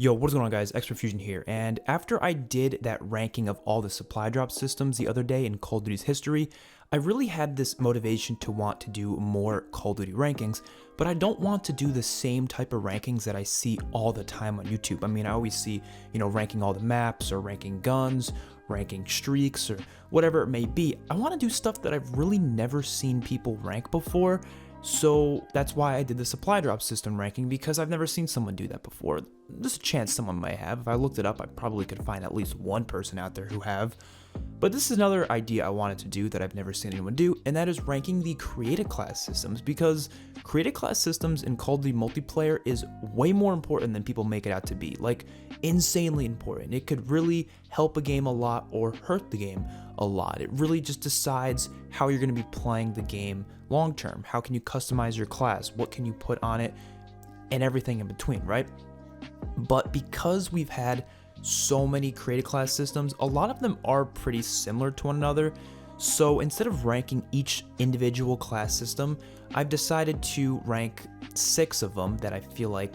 Yo, what's going on guys, XpertFusion here, and after I did that ranking of all the supply drop systems the other day in Call of Duty's history, I really had this motivation to want to do more Call of Duty rankings, but I don't want to do the same type of rankings that I see all the time on YouTube. I mean, I always see, ranking all the maps, or ranking guns, ranking streaks, or whatever it may be. I want to do stuff that I've really never seen people rank before. So that's why I did the supply drop system ranking, because I've never seen someone do that before. There's a chance someone might have. If I looked it up, I probably could find at least one person out there who have. But this is another idea I wanted to do that I've never seen anyone do, and that is ranking the created class systems, because created class systems in Call of Duty multiplayer is way more important than people make it out to be. Like, insanely important. It could really help a game a lot or hurt the game a lot. It really just decides how you're going to be playing the game long term. How can you customize your class? What can you put on it? And everything in between, right? But because we've had so many created class systems, a lot of them are pretty similar to one another. So instead of ranking each individual class system, I've decided to rank 6 of them that I feel like,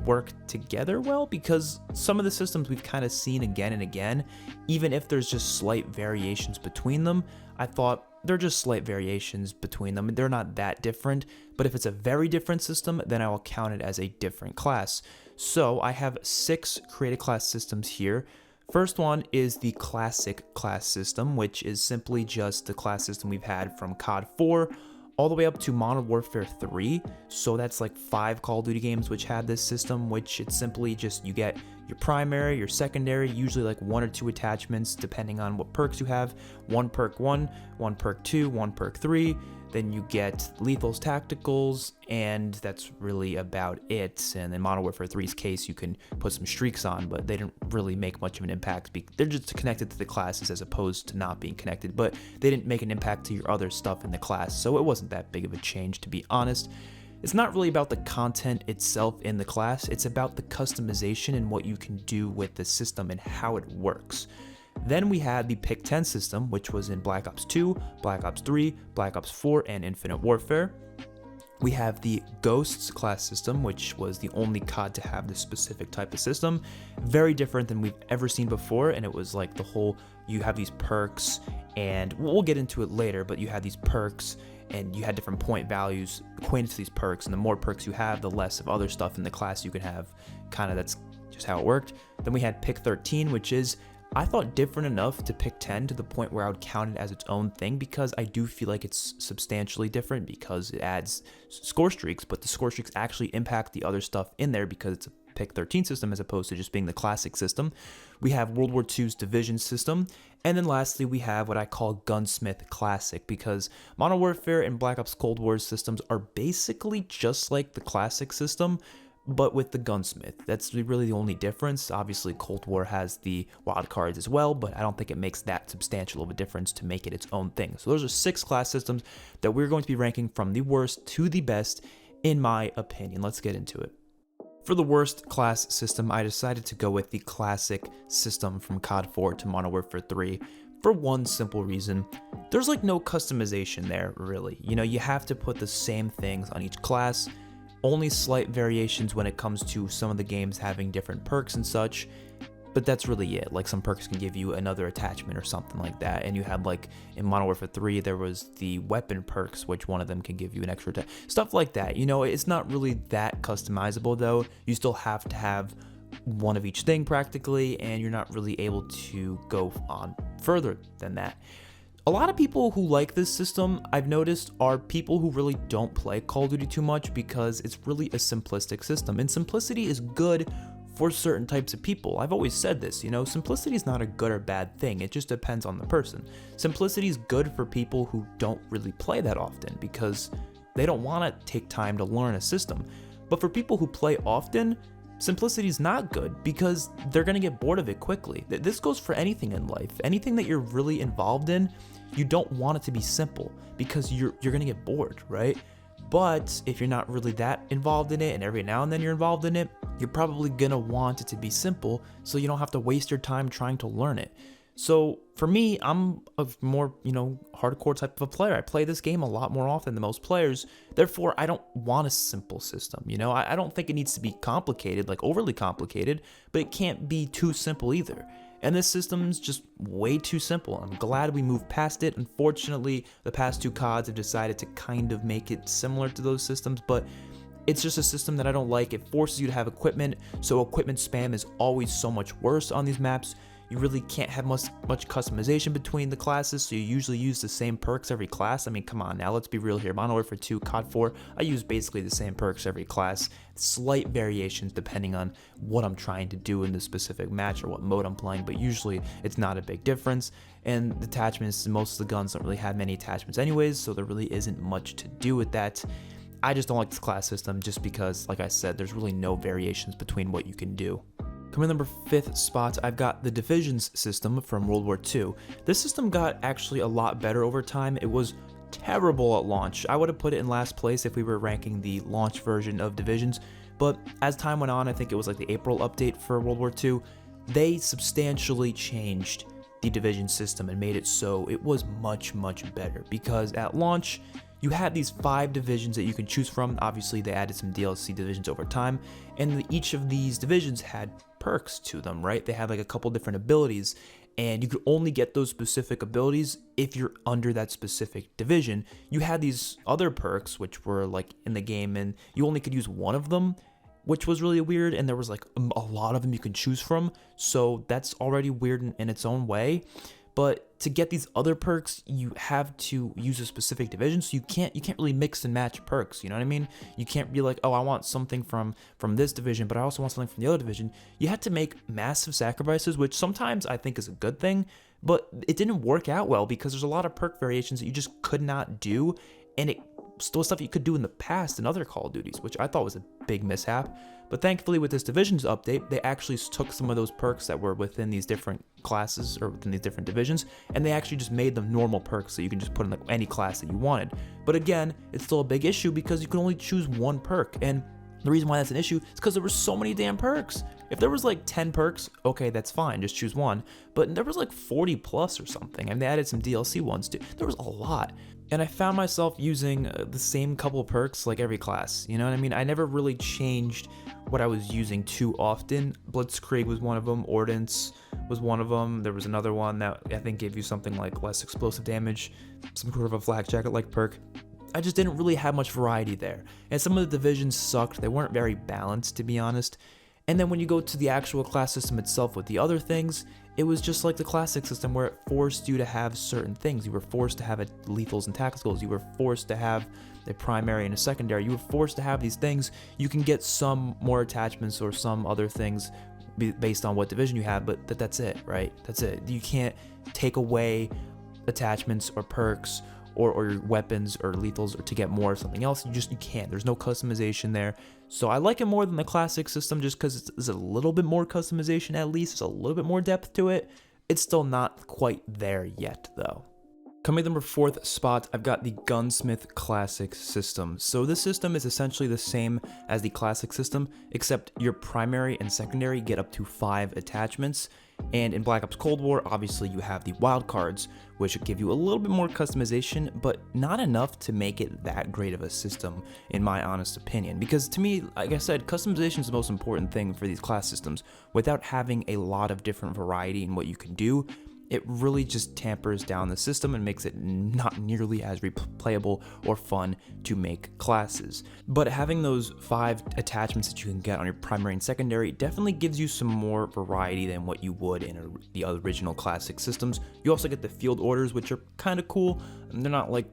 work together well, because some of the systems we've kind of seen again and again, even if there's just slight variations between them. I thought they're just slight variations between them. They're not that different, but if it's a very different system, then I will count it as a different class. So I have 6 created class systems here. First one is the classic class system, which is simply just the class system we've had from COD 4 all the way up to Modern Warfare 3. So that's like 5 Call of Duty games which had this system, which it's simply just you get your primary, your secondary, usually like 1 or 2 attachments depending on what perks you have. 1 perk 1, 1 perk 2, 1 perk 3. Then you get lethals, tacticals, and that's really about it. And in Modern Warfare 3's case, you can put some streaks on, but they didn't really make much of an impact. They're just connected to the classes as opposed to not being connected, but they didn't make an impact to your other stuff in the class, so it wasn't that big of a change, to be honest. It's not really about the content itself in the class, it's about the customization and what you can do with the system and how it works. Then we had the Pick 10 system, which was in Black Ops 2, Black Ops 3, Black Ops 4, and Infinite Warfare. We have the Ghosts class system, which was the only COD to have this specific type of system. Very different than we've ever seen before, and it was like the whole, you have these perks, and we'll get into it later, but you had these perks, and you had different point values equated to these perks, and the more perks you have, the less of other stuff in the class you can have. Kind of that's just how it worked. Then we had Pick 13, which is, I thought, different enough to Pick 10 to the point where I would count it as its own thing, because I do feel like it's substantially different because it adds score streaks, but the score streaks actually impact the other stuff in there because it's a Pick 13 system as opposed to just being the classic system. We have World War II's Division system, and then lastly we have what I call Gunsmith Classic, because Modern Warfare and Black Ops Cold War systems are basically just like the classic system, but with the Gunsmith. That's really the only difference. Obviously, Cold War has the wild cards as well, but I don't think it makes that substantial of a difference to make it its own thing. So those are 6 class systems that we're going to be ranking from the worst to the best, in my opinion. Let's get into it. For the worst class system, I decided to go with the classic system from COD 4 to Modern Warfare 3. For one simple reason, there's like no customization there, really. You have to put the same things on each class. Only slight variations when it comes to some of the games having different perks and such, but that's really it. Like, some perks can give you another attachment or something like that, and you had, like, in Modern Warfare 3, there was the weapon perks, which one of them can give you an extra stuff like that. It's not really that customizable, though. You still have to have one of each thing practically, and you're not really able to go on further than that. A lot of people who like this system, I've noticed, are people who really don't play Call of Duty too much, because it's really a simplistic system, and simplicity is good for certain types of people. I've always said this, simplicity is not a good or bad thing, it just depends on the person. Simplicity is good for people who don't really play that often, because they don't want to take time to learn a system. But for people who play often, simplicity is not good, because they're going to get bored of it quickly. This goes for anything in life. Anything that you're really involved in, you don't want it to be simple, because you're going to get bored, right? But if you're not really that involved in it, and every now and then you're involved in it, you're probably going to want it to be simple, so you don't have to waste your time trying to learn it. So for me, I'm a more, hardcore type of a player. I play this game a lot more often than most players. Therefore, I don't want a simple system. I don't think it needs to be complicated, like overly complicated, but it can't be too simple either. And this system's just way too simple. I'm glad we moved past it. Unfortunately, the past two CODs have decided to kind of make it similar to those systems, but it's just a system that I don't like. It forces you to have equipment, so equipment spam is always so much worse on these maps. You really can't have much customization between the classes, so you usually use the same perks every class. I mean, come on now, let's be real here. Modern Warfare 2, COD 4, I use basically the same perks every class. Slight variations depending on what I'm trying to do in the specific match or what mode I'm playing, but usually it's not a big difference. And the attachments, most of the guns don't really have many attachments anyways, so there really isn't much to do with that. I just don't like this class system just because, like I said, there's really no variations between what you can do. Coming in number 5th spot, I've got the Divisions system from World War II. This system got actually a lot better over time. It was terrible at launch. I would have put it in last place if we were ranking the launch version of Divisions, but as time went on, I think it was like the April update for World War II, they substantially changed the Division system and made it so it was much, much better, because at launch, you had these 5 divisions that you can choose from. Obviously, they added some DLC divisions over time, and each of these divisions had perks to them, right? They had like a couple different abilities, and you could only get those specific abilities if you're under that specific division. You had these other perks, which were like in the game, and you only could use one of them, which was really weird, and there was like a lot of them you can choose from, so that's already weird in its own way. But to get these other perks, you have to use a specific division, so you can't really mix and match perks, you know what I mean? You can't be like, oh, I want something from this division, but I also want something from the other division. You had to make massive sacrifices, which sometimes I think is a good thing, but it didn't work out well because there's a lot of perk variations that you just could not do, and it still stuff you could do in the past in other Call of Duties, which I thought was a big mishap. But thankfully with this Divisions update, they actually took some of those perks that were within these different classes or within these different divisions, and they actually just made them normal perks so you can just put in like any class that you wanted. But again, it's still a big issue because you can only choose one perk, and the reason why that's an issue is because there were so many damn perks. If there was like 10 perks, okay, that's fine, just choose one. But there was like 40 plus or something, and they added some DLC ones too. There was a lot. And I found myself using the same couple perks like every class, you know what I mean? I never really changed what I was using too often. Blitzkrieg was one of them, Ordnance was one of them. There was another one that I think gave you something like less explosive damage, some sort of a flak jacket like perk. I just didn't really have much variety there. And some of the divisions sucked. They weren't very balanced, to be honest. And then when you go to the actual class system itself with the other things, it was just like the classic system where it forced you to have certain things. You were forced to have a lethals and tacticals. You were forced to have a primary and a secondary. You were forced to have these things. You can get some more attachments or some other things based on what division you have, but that's it, right? That's it. You can't take away attachments or perks or your weapons or lethals or to get more of something else. You can't. There's no customization there. So I like it more than the classic system just because it's a little bit more customization at least. There's a little bit more depth to it. It's still not quite there yet though. Coming to number 4th spot, I've got the Gunsmith Classic system. So this system is essentially the same as the classic system, except your primary and secondary get up to 5 attachments. And in Black Ops Cold War, obviously you have the wildcards, which give you a little bit more customization, but not enough to make it that great of a system, in my honest opinion. Because to me, like I said, customization is the most important thing for these class systems. Without having a lot of different variety in what you can do, it really just tampers down the system and makes it not nearly as replayable or fun to make classes. But having those 5 attachments that you can get on your primary and secondary definitely gives you some more variety than what you would in the original classic systems. You also get the field orders, which are kind of cool. They're not like,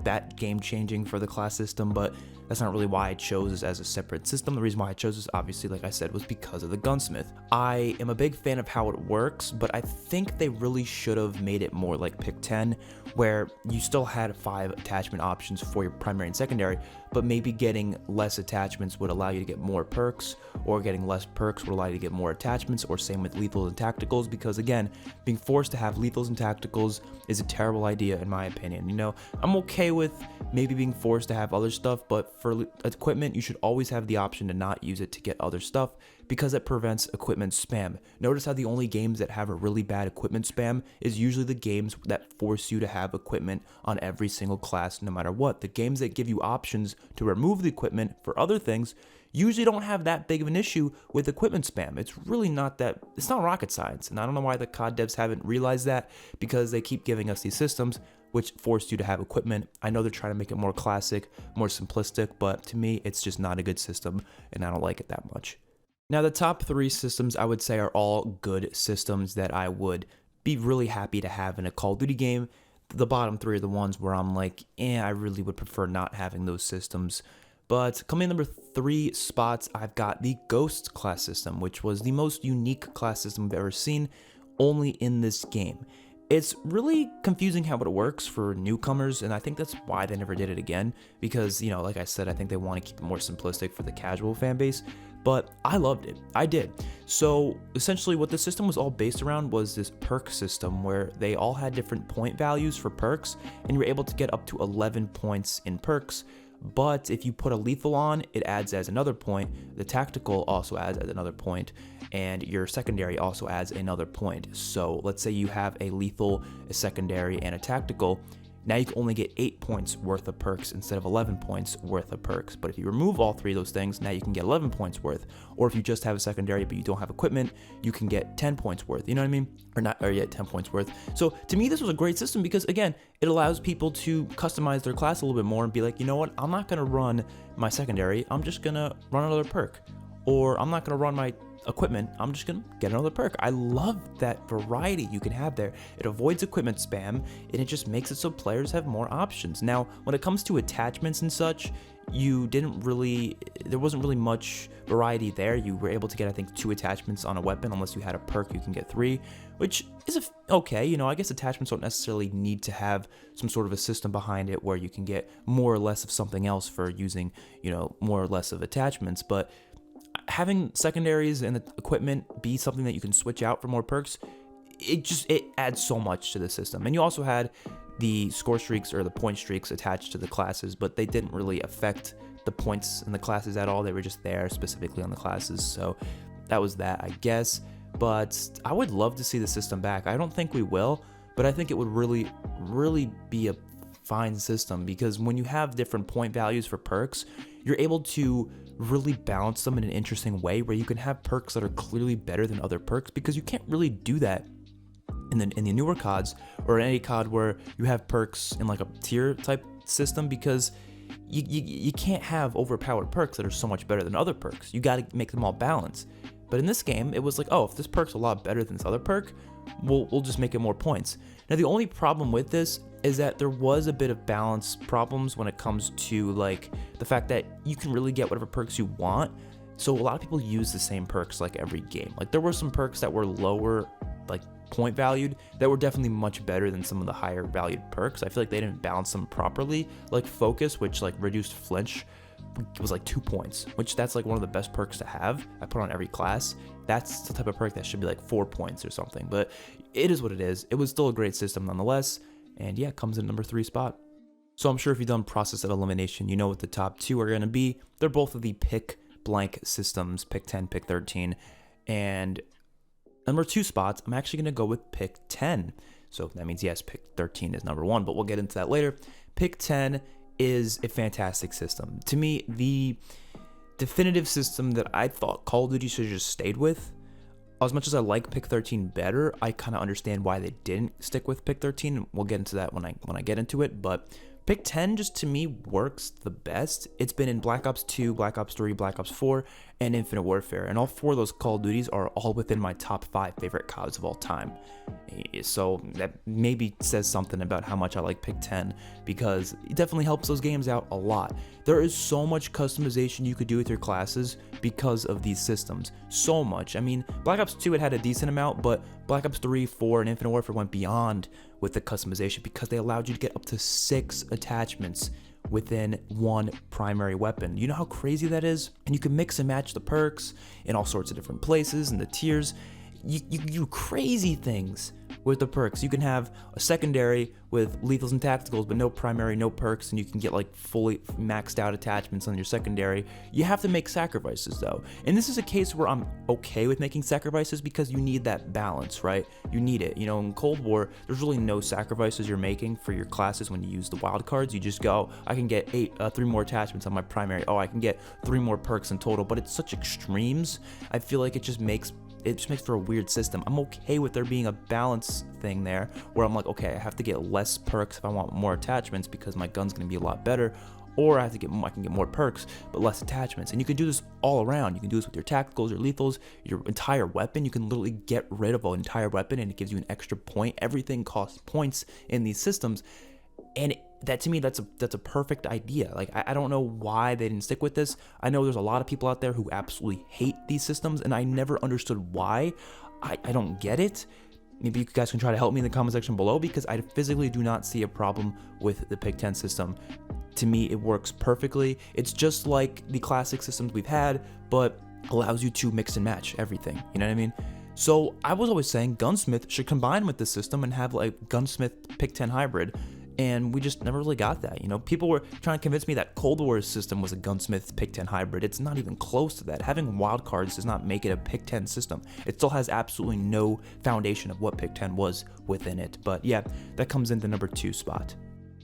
that game changing for the class system, but that's not really why I chose this as a separate system. The reason why I chose this, obviously, like I said, was because of the Gunsmith. I am a big fan of how it works, but I think they really should have made it more like Pick 10, where you still had 5 attachment options for your primary and secondary, but maybe getting less attachments would allow you to get more perks, or getting less perks would allow you to get more attachments, or same with lethals and tacticals, because again, being forced to have lethals and tacticals is a terrible idea in my opinion. You know, I'm okay with maybe being forced to have other stuff, but for equipment, you should always have the option to not use it to get other stuff, because it prevents equipment spam. Notice how the only games that have a really bad equipment spam is usually the games that force you to have equipment on every single class no matter what. The games that give you options to remove the equipment for other things usually don't have that big of an issue with equipment spam. It's really not that, it's not rocket science, and I don't know why the COD devs haven't realized that, because they keep giving us these systems which force you to have equipment. I know they're trying to make it more classic, more simplistic, but to me, it's just not a good system, and I don't like it that much. Now, the top 3 systems I would say are all good systems that I would be really happy to have in a Call of Duty game. The bottom 3 are the ones where I'm like, I really would prefer not having those systems. But coming in number 3 spots, I've got the Ghost class system, which was the most unique class system I've ever seen, only in this game. It's really confusing how it works for newcomers, and I think that's why they never did it again, because, you know, like I said, I think they want to keep it more simplistic for the casual fan base, but I loved it. I did. So essentially what the system was all based around was this perk system where they all had different point values for perks, and you were able to get up to 11 points in perks. But if you put a lethal on, it adds as another point, the tactical also adds as another point, and your secondary also adds another point. So let's say you have a lethal, a secondary, and a tactical. Now you can only get 8 points worth of perks instead of 11 points worth of perks. But if you remove all 3 of those things, now you can get 11 points worth. Or if you just have a secondary but you don't have equipment, you can get 10 points worth. You know what I mean? Or yet 10 points worth. So to me, this was a great system because, again, it allows people to customize their class a little bit more and be like, you know what? I'm not going to run my secondary. I'm just going to run another perk. Or I'm not going to run my equipment, I'm just gonna get another perk. I love that variety you can have there. It avoids equipment spam, and it just makes it so players have more options. Now, when it comes to attachments and such, there wasn't really much variety there. You were able to get, I think, 2 attachments on a weapon. Unless you had a perk, you can get 3, which is okay. You know, I guess attachments don't necessarily need to have some sort of a system behind it where you can get more or less of something else for using, you know, more or less of attachments. But having secondaries and the equipment be something that you can switch out for more perks, it adds so much to the system. And you also had the score streaks or the point streaks attached to the classes, but they didn't really affect the points in the classes at all. They were just there specifically on the classes. So that was that, I guess. But I would love to see the system back. I don't think we will, but I think it would really, really be a fine system, because when you have different point values for perks, you're able to really balance them in an interesting way where you can have perks that are clearly better than other perks, because you can't really do that in the newer CODs or in any COD where you have perks in like a tier type system, because you can't have overpowered perks that are so much better than other perks. You got to make them all balanced. But in this game, it was like, oh, if this perk's a lot better than this other perk, we'll just make it more points. Now, the only problem with this is that there was a bit of balance problems when it comes to like the fact that you can really get whatever perks you want. So a lot of people use the same perks like every game. Like there were some perks that were lower like point valued that were definitely much better than some of the higher valued perks. I feel like they didn't balance them properly. Like Focus, which like reduced flinch, was like 2 points, which that's like one of the best perks to have. I put on every class. That's the type of perk that should be like 4 points or something, but it is what it is. It was still a great system nonetheless, and yeah, it comes in number 3 spot. So I'm sure if you've done process of elimination, you know what the top 2 are going to be. They're both of the pick blank systems, pick 10, pick 13, and number 2 spots, I'm actually going to go with pick 10. So that means, yes, pick 13 is number 1, but we'll get into that later. Pick 10 is a fantastic system. To me, the definitive system that I thought Call of Duty should have just stayed with. As much as I like pick 13 better, I kind of understand why they didn't stick with pick 13. We'll get into that when I get into it, but pick 10 just to me works the best. It's been in Black Ops 2, Black Ops 3, Black Ops 4, and Infinite Warfare, and all 4 of those Call of Duties are all within my top 5 favorite CODs of all time. So that maybe says something about how much I like pick 10, because it definitely helps those games out a lot. There is so much customization you could do with your classes because of these systems. So much. I mean, Black Ops 2 it had a decent amount, but Black Ops 3, 4, and Infinite Warfare went beyond with the customization because they allowed you to get up to 6 attachments within one primary weapon. You know how crazy that is? And you can mix and match the perks in all sorts of different places and the tiers. You do crazy things with the perks. You can have a secondary with lethals and tacticals, but no primary, no perks, and you can get like fully maxed out attachments on your secondary. You have to make sacrifices though. And this is a case where I'm okay with making sacrifices because you need that balance, right? You need it. You know, in Cold War, there's really no sacrifices you're making for your classes when you use the wild cards. You just go, I can get 3 more attachments on my primary. Oh, I can get 3 more perks in total, but it's such extremes. I feel like it just makes for a weird system. I'm okay with there being a balance thing there where I'm like, okay, I have to get less perks if I want more attachments because my gun's gonna be a lot better, or I can get more perks but less attachments. And you can do this all around. You can do this with your tacticals, your lethals, your entire weapon. You can literally get rid of an entire weapon and it gives you an extra point. Everything costs points in these systems, and that to me, that's a perfect idea. Like, I don't know why they didn't stick with this. I know there's a lot of people out there who absolutely hate these systems, and I never understood why. I don't get it. Maybe you guys can try to help me in the comment section below, because I physically do not see a problem with the Pick 10 system. To me, it works perfectly. It's just like the classic systems we've had, but allows you to mix and match everything. You know what I mean? So I was always saying Gunsmith should combine with this system and have like Gunsmith Pick 10 hybrid. And we just never really got that. You know, people were trying to convince me that Cold War's system was a Gunsmith Pick 10 hybrid. It's not even close to that. Having wild cards does not make it a Pick 10 system. It still has absolutely no foundation of what Pick 10 was within it. But yeah, that comes in the number 2 spot.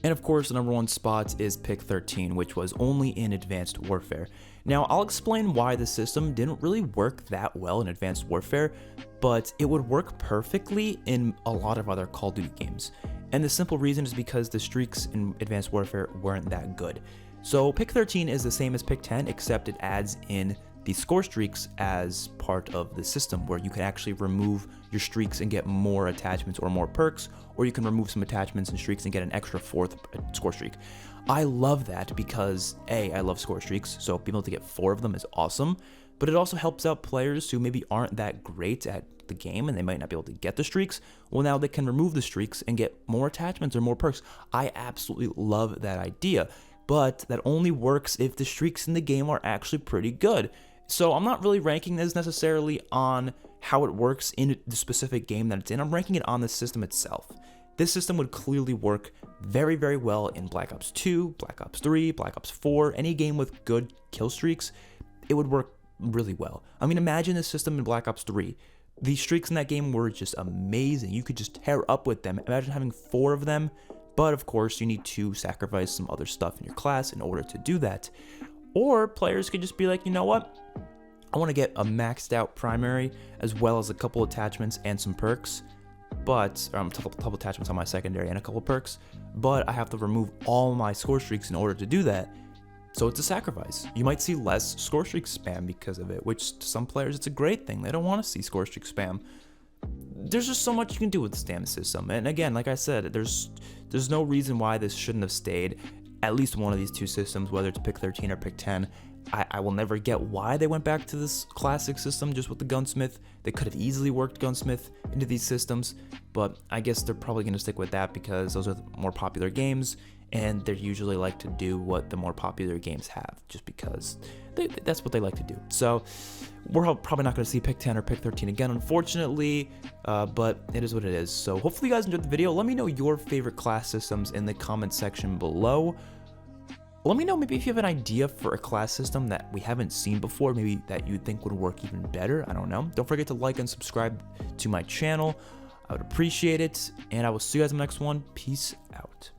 And of course, the number 1 spot is Pick 13, which was only in Advanced Warfare. Now, I'll explain why the system didn't really work that well in Advanced Warfare, but it would work perfectly in a lot of other Call of Duty games. And the simple reason is because the streaks in Advanced Warfare weren't that good. So Pick 13 is the same as Pick 10, except it adds in the score streaks as part of the system, where you can actually remove your streaks and get more attachments or more perks, or you can remove some attachments and streaks and get an extra 4th score streak. I love that because A, I love score streaks, so being able to get 4 of them is awesome, but it also helps out players who maybe aren't that great at the game and they might not be able to get the streaks. Well, now they can remove the streaks and get more attachments or more perks. I absolutely love that idea, but that only works if the streaks in the game are actually pretty good. So I'm not really ranking this necessarily on how it works in the specific game that it's in. I'm ranking it on the system itself. This system would clearly work very, very well in Black Ops 2, Black Ops 3, Black Ops 4, any game with good kill streaks. It would work really well. I mean, imagine this system in Black Ops 3. The streaks in that game were just amazing. You could just tear up with them. Imagine having 4 of them, but of course you need to sacrifice some other stuff in your class in order to do that. Or players could just be like, you know what? I want to get a maxed out primary as well as a couple attachments and some perks, but a couple attachments on my secondary and a couple perks, but I have to remove all my score streaks in order to do that. So it's a sacrifice. You might see less score streak spam because of it, which to some players it's a great thing. They don't want to see score streak spam. There's just so much you can do with the stamina system. And again, like I said, there's no reason why this shouldn't have stayed at least one of these 2 systems, whether it's Pick 13 or Pick 10. I will never get why they went back to this classic system just with the Gunsmith. They could have easily worked Gunsmith into these systems, but I guess they're probably going to stick with that because those are the more popular games, and they usually like to do what the more popular games have, just because that's what they like to do. So we're probably not going to see Pick 10 or Pick 13 again, unfortunately, but it is what it is. So hopefully you guys enjoyed the video. Let me know your favorite class systems in the comment section below. Let me know maybe if you have an idea for a class system that we haven't seen before, maybe that you think would work even better. I don't know. Don't forget to like and subscribe to my channel. I would appreciate it, and I will see you guys in the next one. Peace out.